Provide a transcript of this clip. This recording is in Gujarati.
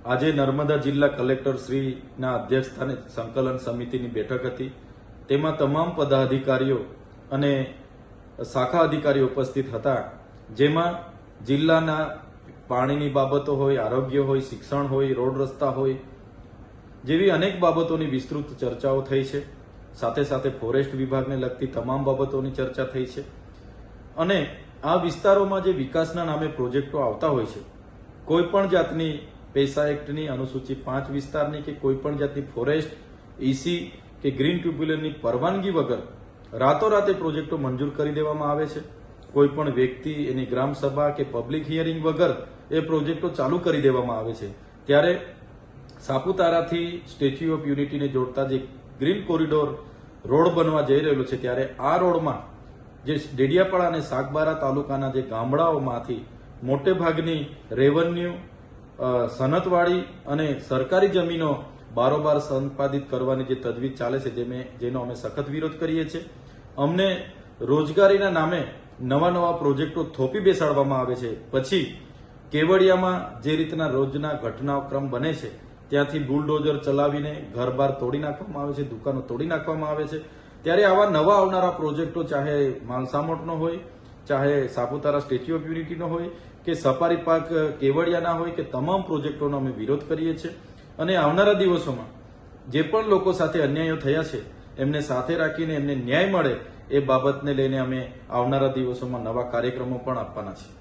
આજે નર્મદા જિલ્લા કલેક્ટર શ્રીના અધ્યક્ષસ્થાને સંકલન સમિતિની બેઠક હતી. તેમાં તમામ પદાધિકારીઓ અને શાખા અધિકારીઓ ઉપસ્થિત હતા, જેમાં જિલ્લાના પાણીની બાબતો હોય, આરોગ્ય હોય, શિક્ષણ હોય, રોડ રસ્તા હોય જેવી અનેક બાબતોની વિસ્તૃત ચર્ચાઓ થઈ છે. સાથે સાથે ફોરેસ્ટ વિભાગને લગતી તમામ બાબતોની ચર્ચા થઈ છે. અને આ વિસ્તારોમાં જે વિકાસના નામે પ્રોજેક્ટો આવતા હોય છે, કોઈ પણ જાતની પૈસા એક્ટની અનુસૂચિ 5 વિસ્તારની કે કોઈ પણ જાતની ફોરેસ્ટ, ઈસી કે ગ્રીન ટ્રિબ્યુનલની પરવાનગી વગર રાતોરાતે પ્રોજેક્ટો મંજૂર કરી દેવામાં આવે છે. કોઈ પણ વ્યક્તિ એની ગ્રામસભા કે પબ્લિક હિયરિંગ વગર એ પ્રોજેક્ટો ચાલુ કરી દેવામાં આવે છે. ત્યારે સાપુતારાથી સ્ટેચ્યુ ઓફ યુનિટીને જોડતા જે ગ્રીન કોરિડોર રોડ બનવા જઈ રહેલો છે, ત્યારે આ રોડમાં જે ડેડિયાપાડા અને સાગબારા તાલુકાના જે ગામડાઓમાંથી મોટે ભાગની રેવન્યુ, સનતવાડી અને સરકારી જમીનો બારોબાર સંપાદિત કરવાની જે તજવીજ ચાલે છે, જેનો અમે સખત વિરોધ કરીએ છીએ. અમને રોજગારીના નામે નવા પ્રોજેક્ટો થોપી બેસાડવામાં આવે છે. પછી કેવડિયામાં જે રીતના રોજના ઘટનાક્રમ બને છે, ત્યાંથી બુલડોઝર ચલાવીને ઘર-બાર તોડી નાખવામાં આવે છે, દુકાનો તોડી નાખવામાં આવે છે. ત્યારે આવા નવા આવનારા પ્રોજેક્ટો ચાહે માલસામોટનો હોય, ચાહે સાપુતારા સ્ટેચ્યુ ઓફ યુનિટીનો હોય કે સફારી પાર્ક કેવડિયાના હોય, કે તમામ પ્રોજેક્ટોનો અમે વિરોધ કરીએ છીએ. અને આવનારા દિવસોમાં જે પણ લોકો સાથે અન્યાયો થયા છે, એમને સાથે રાખીને એમને ન્યાય મળે એ બાબતને લઈને અમે આવનારા દિવસોમાં નવા કાર્યક્રમો પણ આપવાના છે.